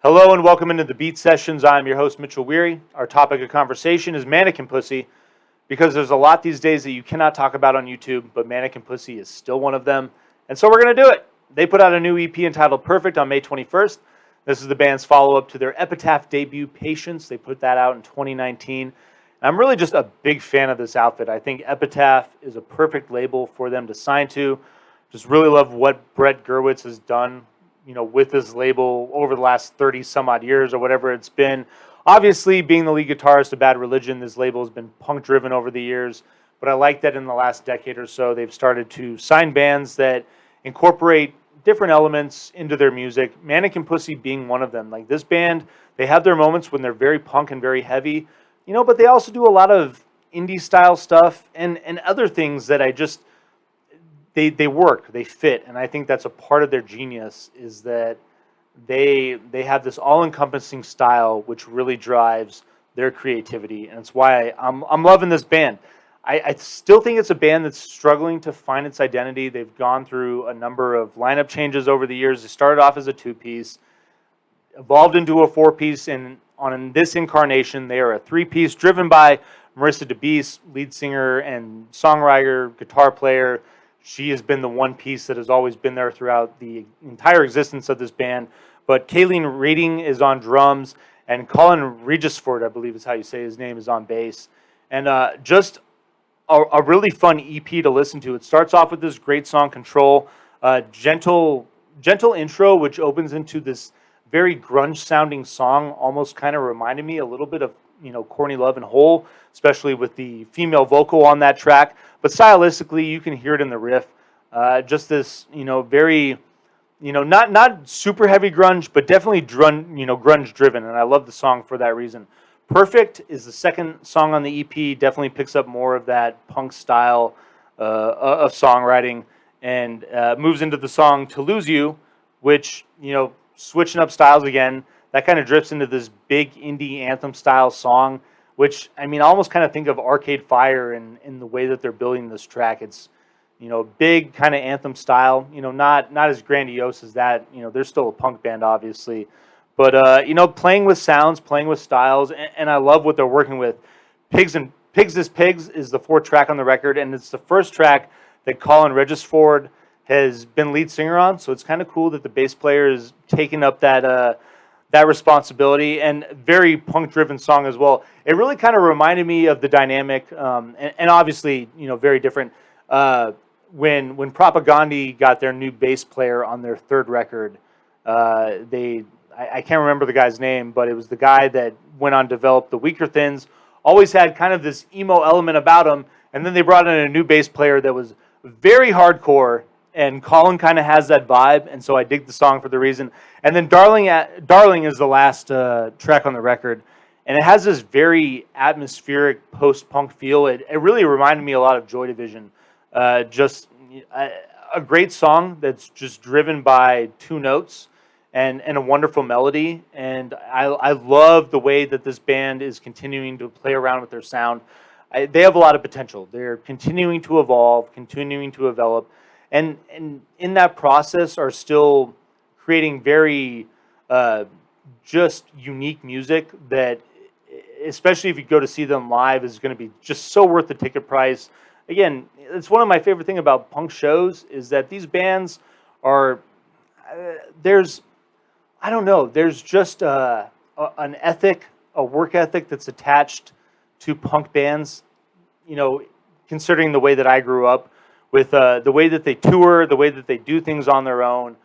Hello and welcome into the Beat Sessions. I'm your host, Mitchell Weary. Our topic of conversation is Mannequin Pussy, because there's a lot these days that you cannot talk about on YouTube, but Mannequin Pussy is still one of them. And so we're going to do it. They put out a new EP entitled Perfect on May 21st. This is the band's follow-up to their Epitaph debut, Patience. They put that out in 2019. I'm really just a big fan of this outfit. I think Epitaph is a perfect label for them to sign to. Just really love what Brett Gurwitz has done, with this label over the last 30 some odd years or whatever it's been. Obviously, being the lead guitarist of Bad Religion, this label has been punk driven over the years, but I like that in the last decade or so, they've started to sign bands that incorporate different elements into their music. Mannequin Pussy being one of them. Like this band, they have their moments when they're very punk and very heavy, but they also do a lot of indie style stuff and other things that they work, they fit, and I think that's a part of their genius, is that they have this all-encompassing style which really drives their creativity, and it's why I'm loving this band. I still think it's a band that's struggling to find its identity. They've gone through a number of lineup changes over the years. They started off as a two-piece, evolved into a four-piece, and on this incarnation, they are a three-piece driven by Marissa DeBeese, lead singer and songwriter, guitar player. She has been the one piece that has always been there throughout the entire existence of this band. But Kayleen Rating is on drums, and Colin Regisford, I believe is how you say his name, is on bass. And just a really fun EP to listen to. It starts off with this great song, Control, gentle intro, which opens into this very grunge-sounding song, almost kind of reminded me a little bit of Courtney Love and Hole, especially with the female vocal on that track. But stylistically, you can hear it in the riff. Just this, very, not super heavy grunge, but definitely grunge driven. And I love the song for that reason. Perfect is the second song on the EP. Definitely picks up more of that punk style of songwriting, and moves into the song To Lose You, which, switching up styles again, that kind of drifts into this big indie anthem style song, which, I almost kind of think of Arcade Fire in the way that they're building this track. It's, big kind of anthem style, not as grandiose as that. They're still a punk band, obviously. But, playing with sounds, playing with styles, and I love what they're working with. Pigs is Pigs is the fourth track on the record, and it's the first track that Colin Regisford has been lead singer on, so it's kind of cool that the bass player is taking up that responsibility, and very punk-driven song as well. It really kind of reminded me of the dynamic, and obviously, very different. When Propagandhi got their new bass player on their third record, I can't remember the guy's name, but it was the guy that went on to develop the Weaker Thins, always had kind of this emo element about him, and then they brought in a new bass player that was very hardcore, and Colin kind of has that vibe, and so I dig the song for the reason. And then Darling is the last track on the record, and it has this very atmospheric post-punk feel. It really reminded me a lot of Joy Division. Just a great song that's just driven by two notes and a wonderful melody. And I love the way that this band is continuing to play around with their sound. They have a lot of potential. They're continuing to evolve, continuing to develop, and in that process are still creating very just unique music that, especially if you go to see them live, is going to be just so worth the ticket price. Again, it's one of my favorite things about punk shows, is that these bands are, there's just an ethic, a work ethic that's attached to punk bands, considering the way that I grew up, with the way that they tour, the way that they do things on their own.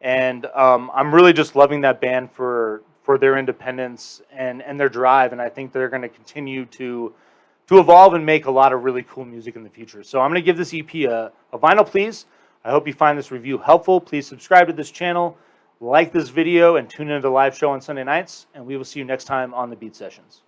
And I'm really just loving that band for their independence and their drive. And I think they're going to continue to evolve and make a lot of really cool music in the future. So I'm going to give this EP a vinyl, please. I hope you find this review helpful. Please subscribe to this channel, like this video, and tune into the live show on Sunday nights. And we will see you next time on the Beat Sessions.